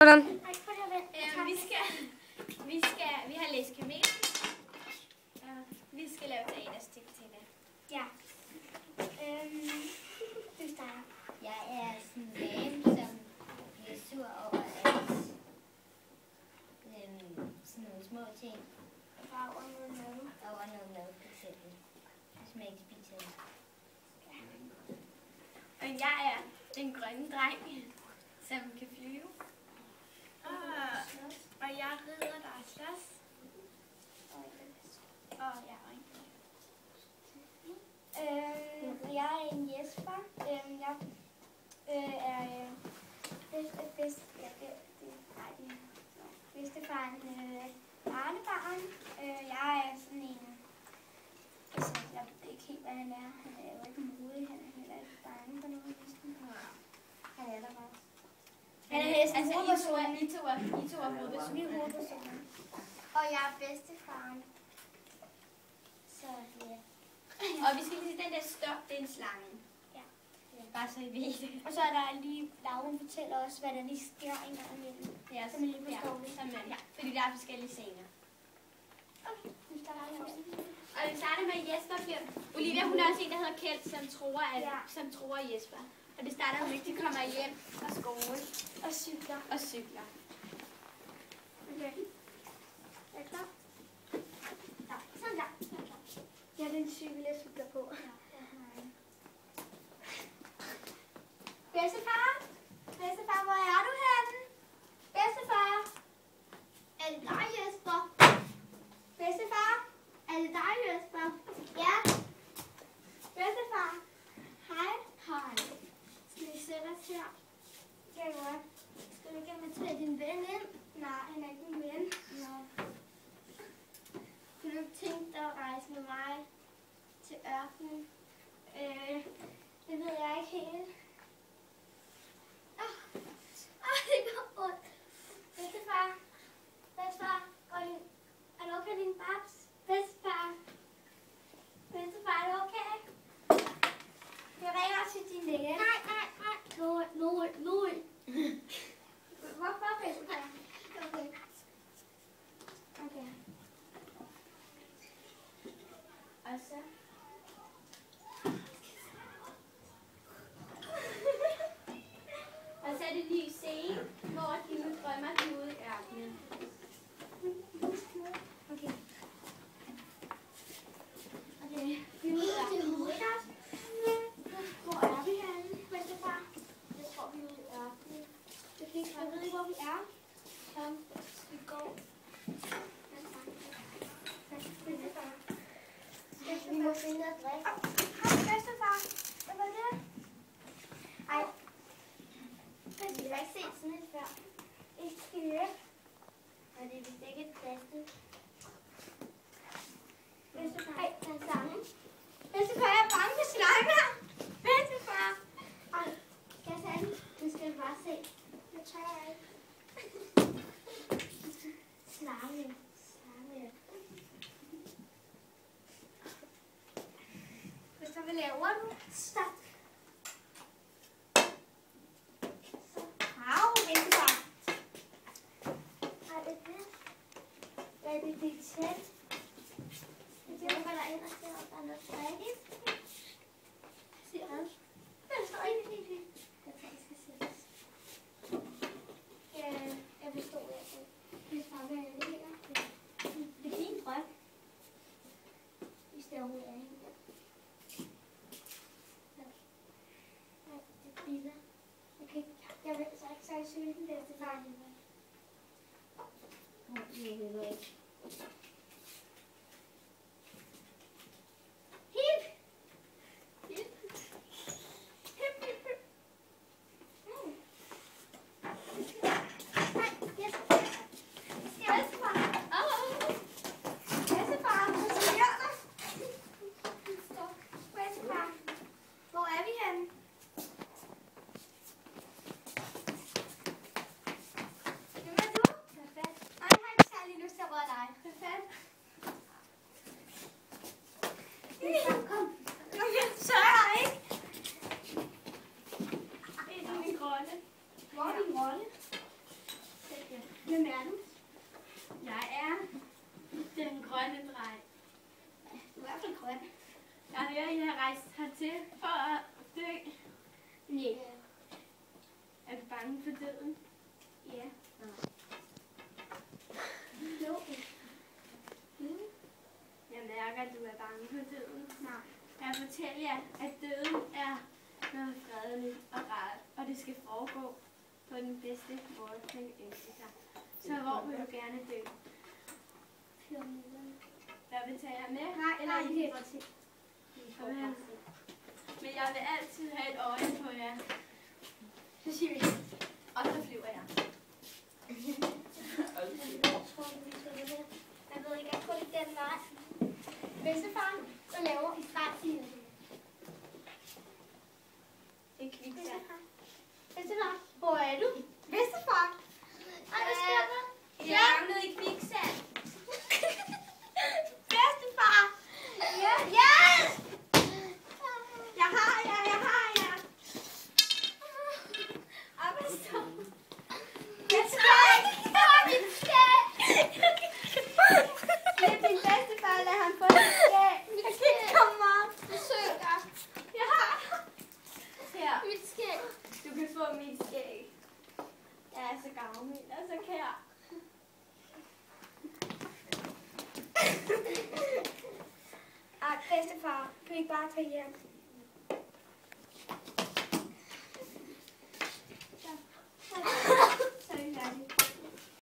Hvordan? Vi har læst Kamel. Vi skal lave teaterstykke til det. Ja. Du starter. Jeg er sådan en dame, som bliver sur over at sådan nogle små ting. Over noget mad. Over noget mad, for eksempel. Som jeg ikke spiser. Og jeg er den grønne dreng, som kan flyve. Og jeg rider der er slås. Og jeg er Jeg er en Jesper. Jeg er bedstefaren barnebarn. Jeg er sådan en... Jeg ved ikke helt, hvad han er. Han er jo ikke modig. Han er heller ikke bange for noget. Han er der bare. Han er næsten I to er hovedpersoner. Og jeg er bedstefaren. Så ja. Og vi skal lige se den der stop, det er en slange. Ja. Bare så I ved det. Og så er der lige, Laura fortæller også, hvad der lige sker en gang imellem. Ja, så man lige forstår det. Ja, fordi der er forskellige scener. Okay, nu starter jeg også. Og det starter med, at Jesper bliver... Olivia, hun er også en, der hedder Kjeld, som tror Jesper. Og det starter med, at de kommer hjem fra skole. Og cykler. Okay. Er I klar? Ja, sådan der. Ja, det er en cykel, jeg cykler på. Ja. Bedstefar? Bedstefar, hvor er du henne? Bedstefar? Er det dig, Jesper? Bedstefar? Er det dig, Jesper? Ja. Bedstefar? Hej. Hej. Skal vi sætte os her? Ja, godt. Skal du ikke invitere din ven ind? Nej, han er ikke min ven. Nå. Kunne du ikke tænke dig at rejse med mig til ørkenen? Det ved jeg ikke helt. Det går ondt. Bedstefar? Bedstefar? Er du okay, din babs? Bedstefar? Bedstefar, er du okay? Jeg ringer til din læge. Nej. Hvorfor, bedstefar? Okay. Og så... Og så er det lige scene, hvor de nu drømmer de ude i ørkenen. Okay. Vi er ude i ørkenen, ikke også? Hvor er vi henne, bedstefar? Jeg tror, vi er ude i ørkenen. Jeg ved ikke, hvor vi er. Kom, vi går. Bedstefar. Vi må finde noget at drikke. Hej, bedstefar. Hvad var det? Ej. Vi har ikke set sådan et før. Et skære. Og det er vist ikke et plastik. Bedstefar. Ej, den samme. Bedstefar, jeg er bange for slanger. Bedstefar. Ej, skal jeg tage den? Nu skal jeg bare se. Jeg tør ikke. Slange. Hvad laver du? Stop. Au, bedstefar. Ej, det er det. Hvad er det, det er tæt? Jeg lukker dig ind og ser, om der er noget drikke. Ser du? Der står ikke helt. Jeg tror, jeg skal sættes. Jeg forstår ikke. Bedstefar, hvad er det her? Det er din drøm. Hvis det overhovedet er hende. Okay, jeg vil så ikke sige sulten, bedstefar. Det hører ikke. Hip! Hip! Hip, hip, hip! Nej, yes. Bedstefar! Bedstefar, hvad sker der? Bedstefar, hvor er vi henne? Hvem er du? Perfekt. Nej, jeg har ikke særlig lyst til at røre dig. Perfekt. Hvem er du? Jeg er den grønne dreng. Du er i hvert fald grøn. Jeg hører, I har rejst hertil for at dø. Nej. Er du bange for døden? Ja. Jo. Jeg mærker, at du er bange for døden. Nej. Jeg fortæller jer, at døden er noget fredeligt og rart, og det skal foregå på den bedste måde, man kan ønske sig. Så hvor vil du gerne dø? Hvad vil tage jer med? Nej, I det er kan- godt se. Men jeg vil altid have et øje på jer. Så siger vi. Og så flyver jeg. Jeg ved ikke, jeg går ikke den vej. Bedstefar, så laver vi starttiden. Det er kviksand. Bedstefar, hvor er du? Bedstefar. Ej, hvad sker der? Jeg er havnet i kviksand. Bedstefar. Ja. Ja. Jeg har jer. Og hvad så? Bedstefar. Mit skæg. Det er din bedstefar, lad ham få dit skæg. Jeg kan ikke komme op. Besøg dig. Jeg har Her, mit skæg. du kan få mit skæg. Jeg er så gammel og så kær. Ej, bedstefar, kan vi ikke bare tage hjem? Så er vi færdige.